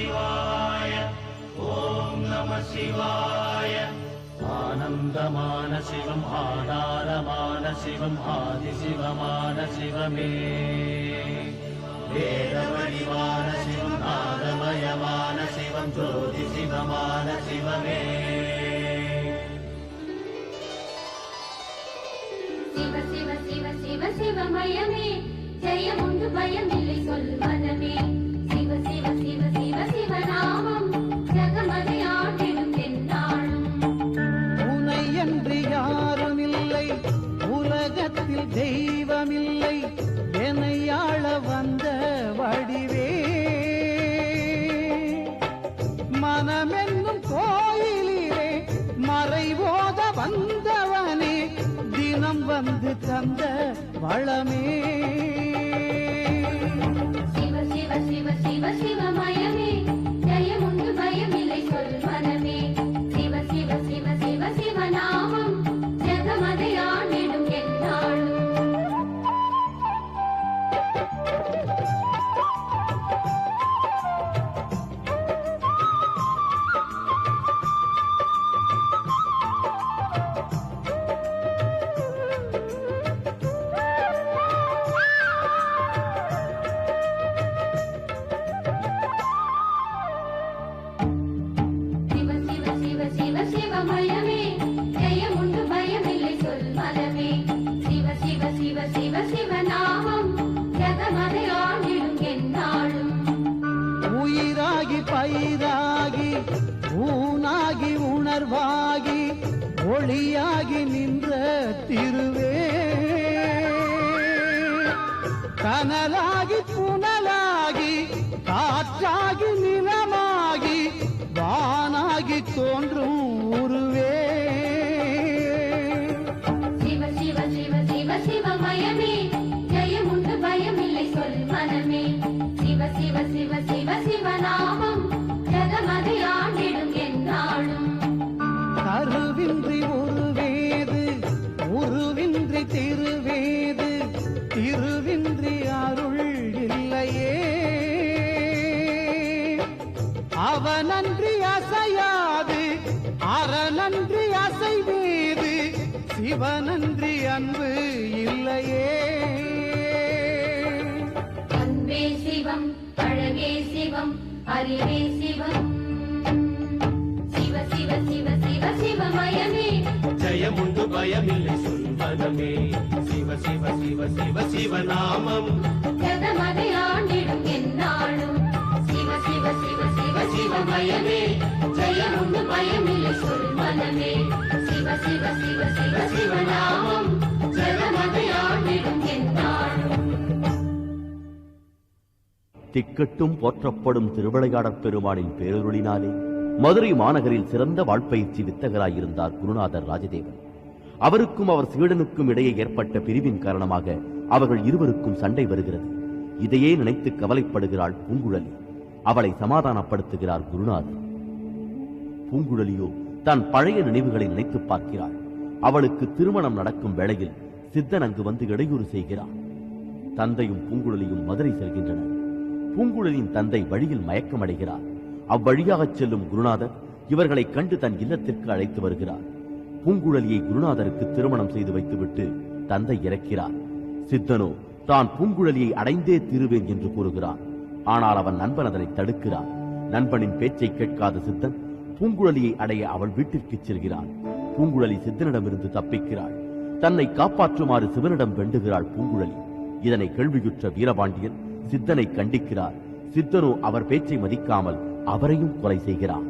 சிவாய. ஓம் நம சிவாய. ஆனந்தமான சிவம், ஆதாரமான சிவம், ஆதிசிவமான சிவமே. வேத வடிவான சிவம், நாதமயமான சிவம், ஜோதி சிவமான சிவமே. சிவ சிவ சிவ சிவ சிவமயமே, ஜெயமுண்டு பயமில்லை சொல் மனமே. சிவ சிவ சிவ சிவ சிவநாமம், ஜகமதை ஆண்டிடும் தென்னாளும். உனை என்று யாரும் இல்லை, உலகத்தில் தெய்வமில்லை, என்னை ஆள வந்த வடிவே. மனமென்னும் கோயிலிலே மறைவோத வந்தவனே, தினம் வந்து தந்த வளமே. சிவ சிவ சிவ சிவ சிவமயமே, ஜெயமுண்டு பயமில்லை சொல் மனமே. சிவ சிவ சிவ சிவ சிவநாமம், ஜகமதை ஆண்டிடும் எந்நாளும். சிவமயமே, ஜெயமுண்டு பயமில்லை சொல் மனமே. சிவ சிவ சிவ சிவ சிவநாமம், ஜகமதை ஆண்டிடும் எந்நாளும். உயிராகி பயிராகி ஊனாகி உணர்வாகி ஒளியாகி நின்ற திருவே. கனலாகி புனலாகி காற்றாகி நிலமாகி வானாகி தோன்றும் உருவே. சிவ சிவ சிவ சிவ சிவமயமே, ஜெயமுண்டு பயமில்லை சொல் மனமே. சிவ சிவ சிவ சிவ சிவநாமம், ஜகமதை ஆண்டிடும் எந்நாளும். கருவின்றி உருவேது, உருவின்றி திருவேது, திருவின்றி அருள் இல்லையே. அவனன்றி அசையாது, அறநன்றி அசைவேது, சிவனன்றி அன்பு இல்லையே. அன்பே சிவம், அழகே சிவம், அறிவே சிவம். சிவ சிவ சிவ சிவ சிவமயமே, ஜெயமுண்டு பயமில்லை சொல் மனமே. சிவ சிவ சிவ சிவ சிவநாமம், ஜகமதை ஆண்டிடும் எந்நாளும். சிவ சிவ சிவ சிவ சிவமயமே, ஜெயமுண்டு பயமில்லை சொல் மனமே. சிவ சிவ சிவ சிவ சிவநாமம், ஜகமதை ஆண்டிடும் எந்நாளும். திக்கட்டும் போற்றப்படும் திருவிளையாடற் பெருமானின் பேரருளினாலே மதுரை மாநகரில் சிறந்த வாழ்ப்பயிற்சி வித்தகராயிருந்தார் குருநாதர் ராஜதேவன். அவருக்கும் அவர் சீடனுக்கும் இடையே ஏற்பட்ட பிரிவின் காரணமாக அவர்கள் இருவருக்கும் சண்டை வருகிறது. இதையே நினைத்து கவலைப்படுகிறாள் பூங்குழலி. அவளை சமாதானப்படுத்துகிறார் குருநாதர். பூங்குழலியோ தன் பழைய நினைவுகளை நினைத்து பார்க்கிறாள். அவளுக்கு திருமணம் நடக்கும் வேளையில் சித்தன் அங்கு வந்து இடையூறு செய்கிறார். தந்தையும் பூங்குழலியும் மதுரை செல்கின்றனர். பூங்குழலியின் தந்தை வழியில் மயக்கமடைகிறார். அவ்வழியாகச் செல்லும் குருநாதர் இவர்களை கண்டு தன் இல்லத்திற்கு அழைத்து வருகிறார். பூங்குழலியை குருநாதருக்கு திருமணம் செய்து வைத்துவிட்டு தந்தை இறக்கிறார். சித்தனோ தான் பூங்குழலியை அடைந்தே தீருவேன் என்று கூறுகிறான். ஆனால் அவன் நண்பன் அதனை தடுக்கிறான். நண்பனின் பேச்சை கேட்காத சித்தன் பூங்குழலியை அடைய அவள் வீட்டிற்கு செல்கிறான். பூங்குழலி சித்தனிடமிருந்து தப்பிக்கிறாள். தன்னை காப்பாற்றுமாறு சிவனிடம் வேண்டுகிறாள் பூங்குழலி. இதனை கேள்வியுற்ற வீரபாண்டியன் சித்தனை கண்டிக்கிறார். சித்தனோ அவர் பேச்சை மதிக்காமல் அவரையும் கொலை செய்கிறான்.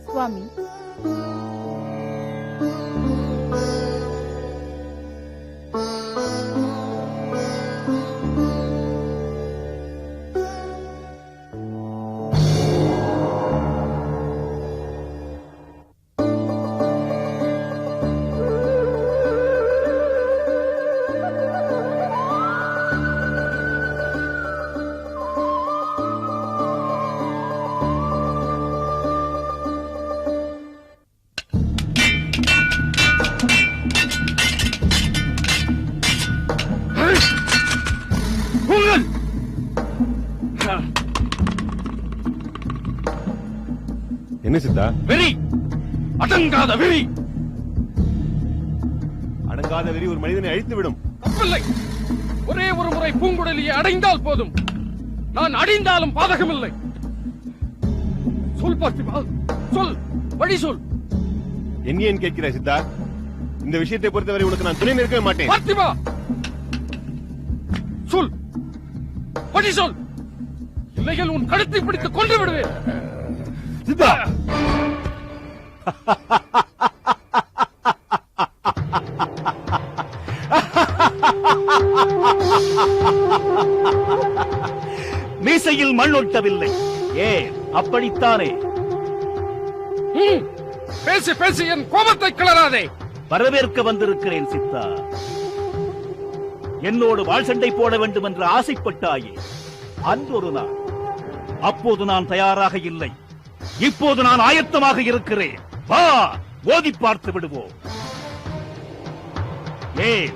சுவாமி, என்ன சித்தா? வெறி, அடங்காத வெறி. அடங்காத வெறி ஒரு மனிதனை அழித்து விடும். தப்பில்லை. ஒரே ஒரு முறை பூங்குழலியை அடைந்தால் போதும். நான் அடிந்தாலும் பாதகமில்லை. சொல் பார்த்திபா, சொல், வழி சொல். என்ன ஏன் கேட்கிறாய் சித்தா? இந்த விஷயத்தை பொறுத்தவரை உனக்கு நான் துணை நிற்கவே மாட்டேன். பார்த்திபா, சொல், வழி சொல். இல்லையில் உன் கழுத்தை பிடித்து கொன்று விடுவேன். சித்தா, மீசையில் மண் ஒட்டவில்லை. ஏன் அப்படித்தானே? பேசி பேசி என் கோபத்தை கிளறாதே. வரவேற்க வந்திருக்கிறேன் சித்தா. என்னோடு வாழ் சண்டை போட வேண்டும் என்று ஆசைப்பட்டாயே அன்றொரு நாள். அப்போது நான் தயாராக இல்லை. இப்போது நான் ஆயத்தமாக இருக்கிறேன். வா, மோதி பார்த்து விடுவோம். ஏன்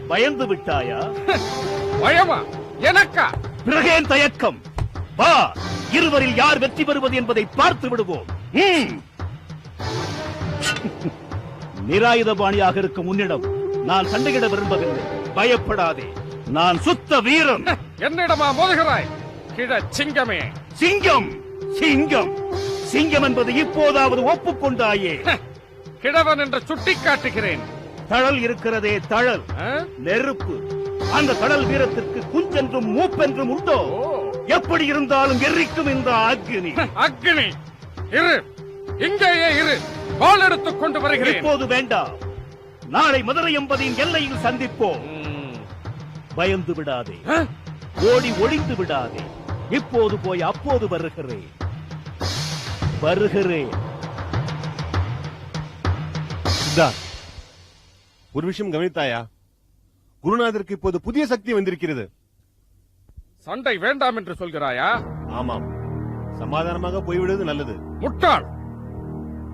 பயந்து விட்டாயா? பயமா? எனக்கா? பிறகேன் தயக்கம்? வா, இருவரில் யார் வெற்றி பெறுவது என்பதை பார்த்து விடுவோம். நிராயுதபாணியாக இருக்கும் உன்னிடம் நான் சண்டையிட விரும்பவில்லை. பயப்படாதே, நான் சுத்த வீரன். என்னிடமா மோதுகிறாய்? கிழ சிங்கமே. சிங்கம், சிங்கம், சிங்கம் என்பது இப்போதாவது ஒப்புக்கொண்டாயே. கிழவன் என்று சுட்டி காட்டுகிறேன். தழல் இருக்கிறதே, தழல், நெருப்பு. அந்த தழல் வீரத்திற்கு குஞ்சென்றும் மூப்பென்றும் உண்டோ? எப்படி இருந்தாலும் எரிக்கும் இந்த அக்னி. அக்னி, இரு, இங்கேயே இரு. வாள் எடுத்துக் கொண்டு வருகிறேன். இப்போது வேண்டாம். நாளை மதுரை என்பதின் எல்லையில் சந்திப்போம். பயந்து விடாதே, ஓடி ஒளிந்து விடாதே. இப்போது போய் அப்போது வருகிறேன். சித்தா, ஒரு விஷயம் கவனித்தாயா? குருநாதருக்கு இப்போது புதிய சக்தி வந்திருக்கிறது. சண்டை வேண்டாம் என்று சொல்கிறாயா? ஆமாம், சமாதானமாக போய்விடுவது நல்லது. முட்டாள்,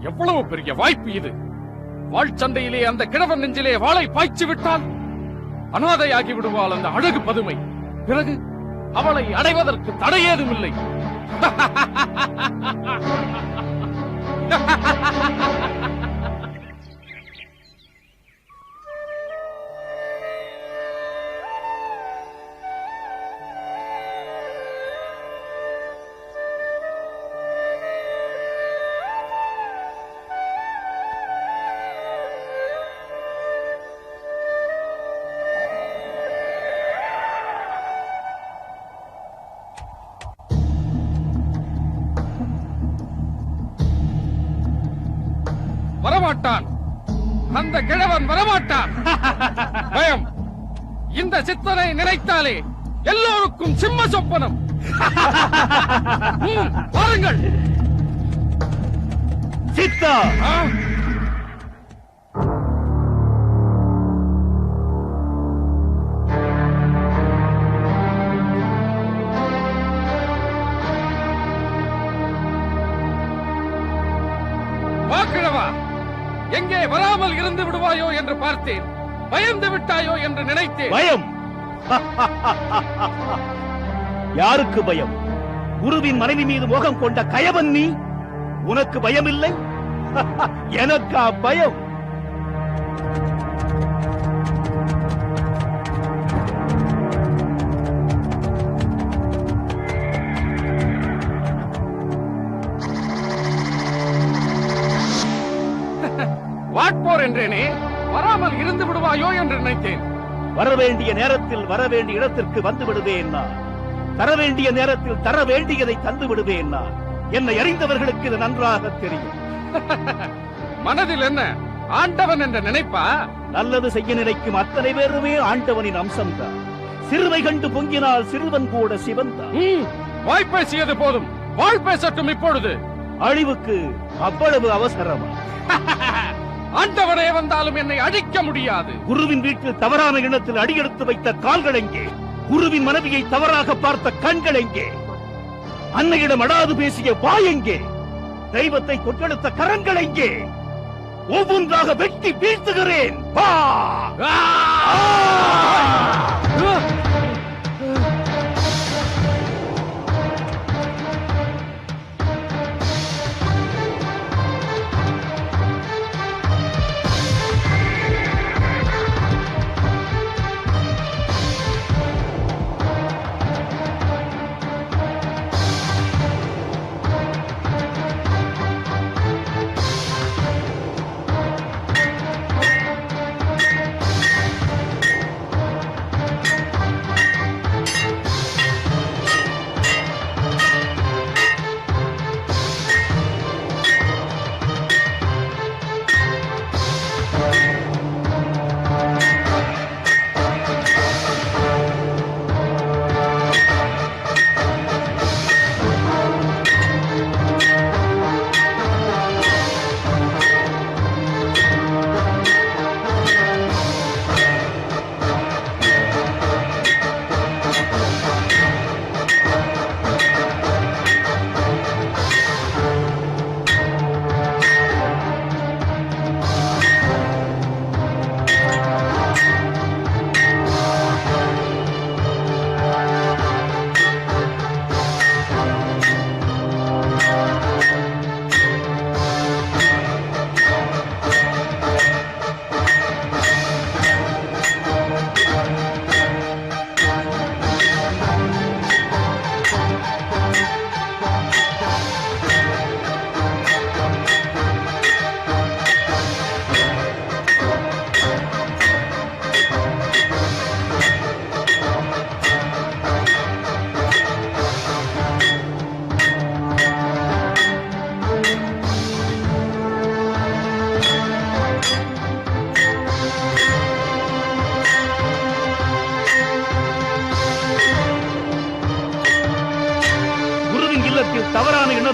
எவ்வளவு பெரிய வாய்ப்பு இது. வாழ் சண்டையிலே அந்த கிழவன் நெஞ்சிலே வாளை பாய்ச்சி விட்டால் அனாதையாகி விடுவாள் அந்த அழகு பதுமை. பிறகு அவளை அடைவதற்கு தடையேதும் இல்லை. வரமாட்டான், அந்த கிழவன் வரமாட்டான். பயம், இந்த சித்தனை நினைத்தாலே எல்லோருக்கும் சிம்ம சொப்பனம். பாருங்கள். சித்தா, வா கிழவா, எங்கே வராமல் இருந்து விடுவாயோ என்று பார்த்தேன். பயந்து விட்டாயோ என்று நினைத்தேன். பயம்? யாருக்கு பயம்? குருவின் மனைவி மீது மோகம் கொண்ட கயவன் நீ. உனக்கு பயமில்லை? எனக்கா பயம்? வாட்போர் என்றேனே, வராமல் இருந்து விடுவாயோ என்று நினைத்தேன். வரவேண்டிய நேரத்தில் வரவேண்டிய இடத்திற்கு வந்து விடுவேன் நான். தர வேண்டிய நேரத்தில் தர வேண்டியதை தந்து விடுவேன் நான். என்னை அறிந்தவர்களுக்கு இது நன்றாக தெரியும். மனதில் என்ன ஆண்டவன் என்ற நினைப்பா? நல்லது செய்ய நினைக்கும் அத்தனை பேருமே ஆண்டவனின் அம்சம்தான். சிறுவை கண்டு பொங்கினால் சிறுவன் கூட சிவன்தான். வாய் பேசியது போதும், வாழ் பேசட்டும் இப்பொழுது. அழிவுக்கு அவ்வளவு அவசரமா? ஆண்டவனே வந்தாலும் என்னை அழிக்க முடியாது. குருவின் வீட்டில் தவறான எண்ணத்தில் அடியெடுத்து வைத்த கால்கள் எங்கே? குருவின் மனைவியை தவறாக பார்த்த கண்கள் எங்கே? அன்னையிடம் அடாது பேசிய வாய் எங்கே? தெய்வத்தை தொட்டெடுத்த கரங்கள் எங்கே? ஒவ்வொன்றாக வெட்டி வீழ்த்துகிறேன்.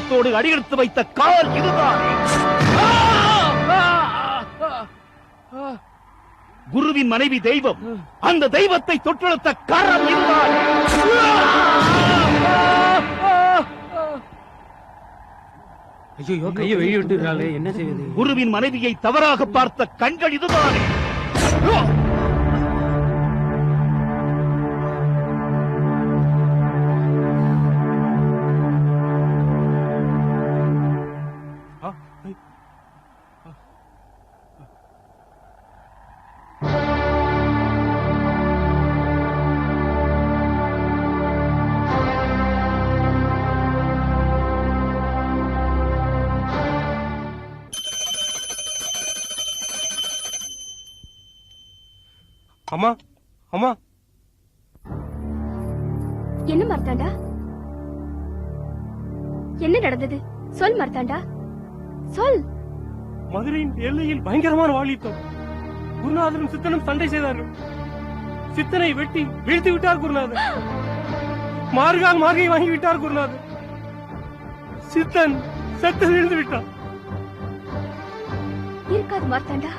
தெய்வத்தோடு அடியெடுத்து வைத்த கால் இதுதான். குருவின் மனைவி தெய்வம், அந்த தெய்வத்தை தொட்டெடுத்த கரம் இதுதான். ஐயோ, கையை வெளியே விட்டுறாளே, என்ன செய்வது? குருவின் மனைவியை தவறாக பார்த்த கண்கள் இதுதானே. அம்மா, அம்மா, என்ன மார்த்தாண்டா? என்ன நடந்தது? சொல் மார்த்தாண்டா, சொல். மதுரையின் எல்லையில் பயங்கரமான வாழித்தோம். குருநாதரும் சித்தனும் சண்டை செய்தார்கள். சித்தனை வெட்டி வீழ்த்தி விட்டார் குருநாதர். மார்கால் மார்கை வாங்கி விட்டார் குருநாதர். சித்தன் செத்து விழுந்து விட்டார். இருக்காது மார்த்தாண்டா,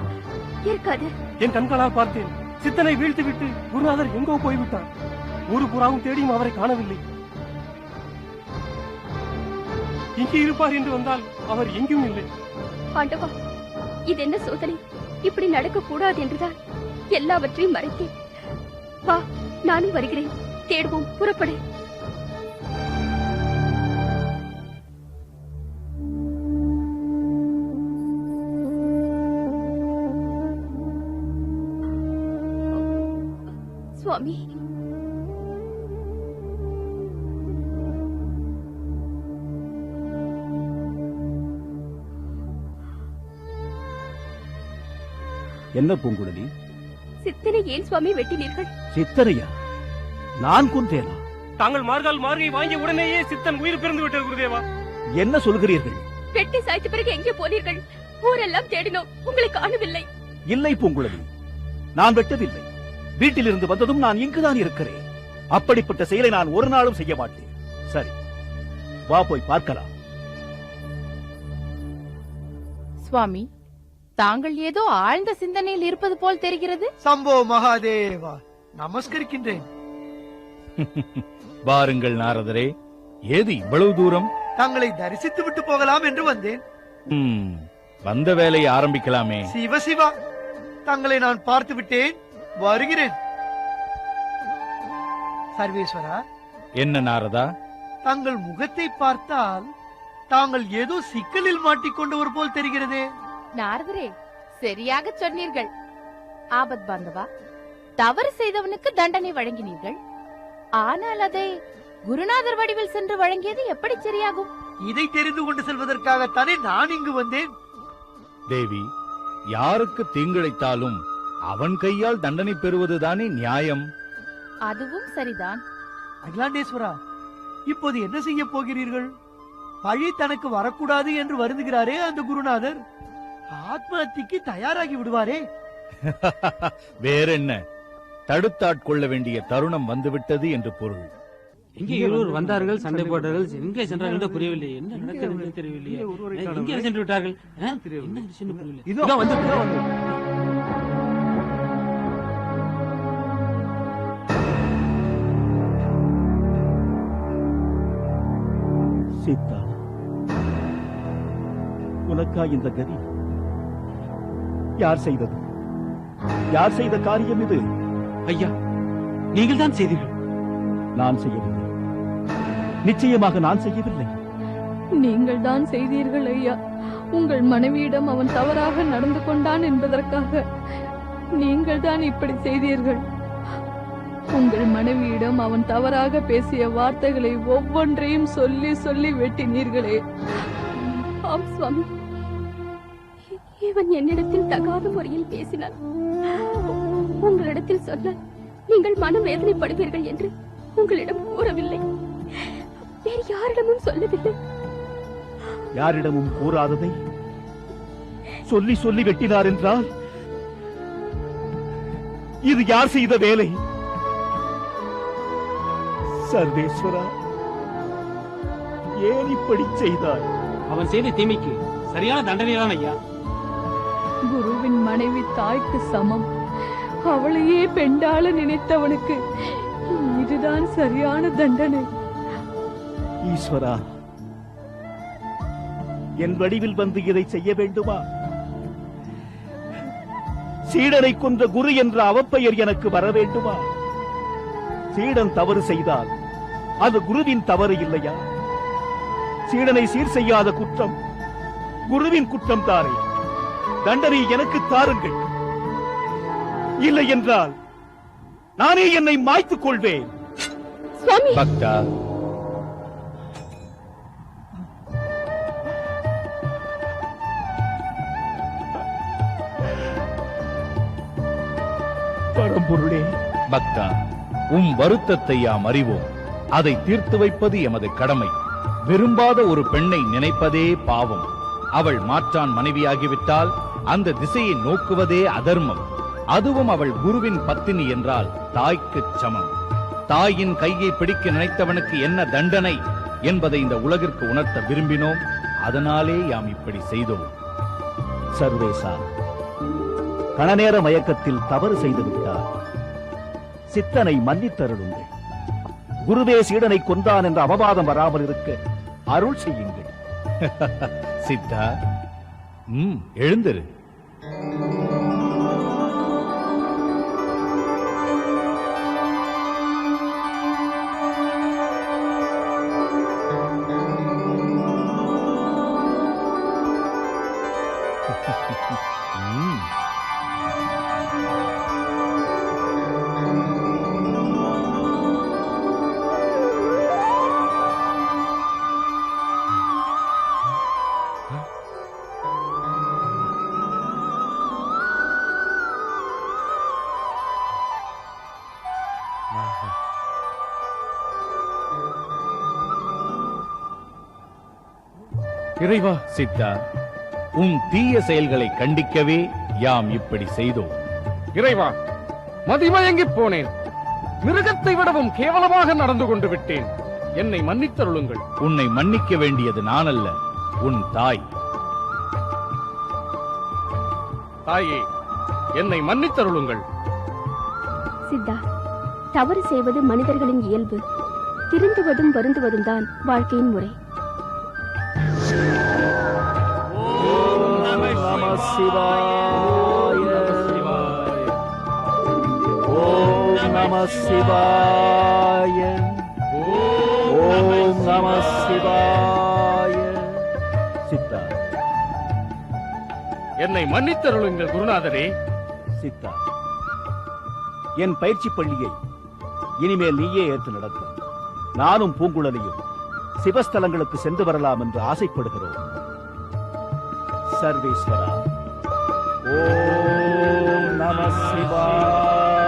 இருக்காது. என் கண்களால் பார்த்தேன். சித்தனை வீழ்த்தி விட்டு குருநாதர் எங்கோ போய்விட்டார். ஒரு புறாவும் தேடியும் அவரை காணவில்லை. இங்கே இருப்பார் என்று வந்தால் அவர் எங்கும் இல்லை. ஆண்டவா, இது என்ன சோதனை? இப்படி நடக்க கூடாது என்றுதான் எல்லாவற்றையும் மறைத்தேன். வா, நானும் வருகிறேன். தேடுவோம், புறப்படு. சுவாமி, என்ன பூங்குழலி? சித்தனை ஏன் சுவாமி வெட்டினீர்கள்? சித்தனையா? நான் கொன்றேனா? தாங்கள் மார்கால் மார்கை வாங்கிய உடனேயே சித்தன் உயிர் பிறந்து விட்டார் குருதேவா. என்ன சொல்கிறீர்கள்? வெட்டி சாய்த்த பிறகு எங்கே போனீர்கள்? ஊரெல்லாம் தேடினோம், உங்களை காணவில்லை. இல்லை பூங்குழலி, நான் வெட்டவில்லை. வீட்டிலிருந்து வந்ததும் நான் இங்குதான் இருக்கிறேன். அப்படிப்பட்ட செயலை நான் ஒரு நாளும் செய்ய மாட்டேன். சரி, வா போய் பார்க்கலாம். சுவாமி, தாங்கள் ஏதோ ஆழ்ந்த சிந்தனையில் இருப்பது போல் தெரிகிறது. சம்போ மகாதேவா, நமஸ்கரிக்கின்றேன். வாருங்கள் நாரதரே, ஏது இவ்வளவு தூரம்? தங்களை தரிசித்து விட்டு போகலாம் என்று வந்தேன். வந்த வேலையை ஆரம்பிக்கலாமே. சிவ சிவா, தங்களை நான் பார்த்து விட்டேன், வருகிறேன். சர்வேஸ்வரா, என்ன நாரதா? தங்கள் முகத்தை பார்த்தால் தாங்கள் ஏதோ சிக்கலில் மாட்டிக்கொண்டவர் போல் தெரிகிறதே. நாரதரே, சரியாக சொன்னீர்கள். ஆபத் பாந்தவா, தவறு செய்தவனுக்கு தண்டனை வழங்கினீர்கள். ஆனால் அதை குருநாதர் வடிவில் சென்று வழங்கியது எப்படி சரியாகும்? இதை தெரிந்து கொண்டு செல்வதற்காகத்தானே நான் இங்கு வந்தேன். தேவி, யாருக்கு தீங்கிழைத்தாலும் அவன் கையால் தண்டனை பெறுவதுதானே நியாயம். அதுவும் சரிதான். அகிலாண்டேஸ்வரா, இப்போது என்ன செய்ய போகிறீர்கள்? பழி தனக்கு வரக்கூடாது என்று வருந்துகிறாரே அந்த குருநாதர், ஆத்மஹத்திக்கு தயாராகி விடுவாரே. வேறென்ன, தடுத்தாட்கொள்ள வேண்டிய தருணம் வந்துவிட்டது என்று பொருள். இங்கே இருவர் வந்தார்கள், சண்டை போட்டார்கள். எங்கே சென்றார்கள் புரியவில்லை. என்ன நடக்கிறது தெரியவில்லையே. எங்கே சென்று விட்டார்கள்? என்ன விஷயம் புரியவில்லை. இதோ வந்து சீதா, உனக்கா இந்த கதி? யார் செய்தது? யார் செய்த காரியம் இது? ஐயா, நீங்கள் தான் செய்தீர்கள். நான் செய்யவில்லை. நிச்சயமாக நான் செய்யவில்லை. நீங்கள் தான் செய்தீர்கள் ஐயா. உங்கள் மனைவியிடம் அவன் தவறாக நடந்து கொண்டான் என்பதற்காக நீங்கள் தான் இப்படி செய்தீர்கள். உங்கள் மனைவியிடம் அவன் தவறாக பேசிய வார்த்தைகளை ஒவ்வொன்றையும் சொல்லி சொல்லி வெட்டினீர்களே. ஆம் சுவாமி, இவன் என்னிடத்தில் தகாத முறையில் பேசினான். உங்களிடத்தில் சொன்ன நீங்கள் மன வேதனைப்படுவீர்கள் என்று உங்களிடம் கூறவில்லை. வேறு யாரிடமும் சொல்லவில்லை. யாரிடமும் கூறாததை சொல்லி சொல்லி வெட்டினார் என்றால் இது யார் செய்த வேலை? சர்வேஸ்வரா, ஏன் இப்படி செய்தாய்? அவன் செய்த தீமைக்கு சரியான தண்டனைதான் ஐயா. குருவின் மனைவி தாய்க்கு சமம். அவளையே பெண்டாள நினைத்தவனுக்கு இதுதான் சரியான தண்டனை. ஈஸ்வரா, என் வடிவில் வந்து இதை செய்ய வேண்டுமா? சீடனை கொன்ற குரு என்ற அவப்பெயர் எனக்கு வர வேண்டுமா? சீடன் தவறு செய்தால் அது குருவின் தவறு இல்லையா? சீடனை சீர் செய்யாத குற்றம் குருவின் குற்றம் தானே. தண்டனை எனக்கு தாருங்கள். இல்லை என்றால் நானே என்னை மாய்த்துக் கொள்வேன். சுவாமி, பக்தா, பரம்பொருளே, பக்தா, உம் வருத்தத்தை யாம் அறிவோம். அதை தீர்த்து வைப்பது எமது கடமை. விரும்பாத ஒரு பெண்ணை நினைப்பதே பாவம். அவள் மாற்றான் மனைவியாகிவிட்டால் அந்த திசையை நோக்குவதே அதர்மம். அதுவும் அவள் குருவின் பத்தினி என்றால் தாய்க்குச் சமம். தாயின் கையை பிடிக்க நினைத்தவனுக்கு என்ன தண்டனை என்பதை இந்த உலகிற்கு உணர்த்த விரும்பினோம். அதனாலே யாம் இப்படி செய்தோம். சர்வேசா, கணநேர மயக்கத்தில் தவறு செய்து விட்டார். சித்தனை மன்னித்தருளுங்கள். குருவே சீடனை கொன்றான் என்ற அவவாதம் வராமல் இருக்க அருள் செய்யுங்கள். சித்தா, எழுந்திரு. இறைவா, சித்தா, உன் தீய செயல்களை கண்டிக்கவே யாம் இப்படி செய்தோம். இறைவா, மதிமயங்கி போனேன். மிருகத்தை விடவும் கேவலமாக நடந்து கொண்டு விட்டேன். என்னை மன்னித்தருளுங்கள். உன்னை மன்னிக்க வேண்டியது நான் அல்ல, உன் தாய். தாயே, என்னை மன்னித்தருளுங்கள். சித்தா, தவறு செய்வது மனிதர்களின் இயல்பு. திருந்துவதும் வருந்துவதும் தான் வாழ்க்கையின் முறை. நம சிவாய. ஓம் நம சிவாய. ஓம் நம சிவாய. சித்தா, என்னை மன்னித்தருளுங்கள் குருநாதரே. சித்தா, என் பயிற்சி பள்ளியை இனிமேல் நீயே ஏற்று நடத்தும். நானும் பூங்குழலியும் சிவஸ்தலங்களுக்கு சென்று வரலாம் என்று ஆசைப்படுகிறோம். சர்வேஸ்வரா, ஓம் நம சிவாய.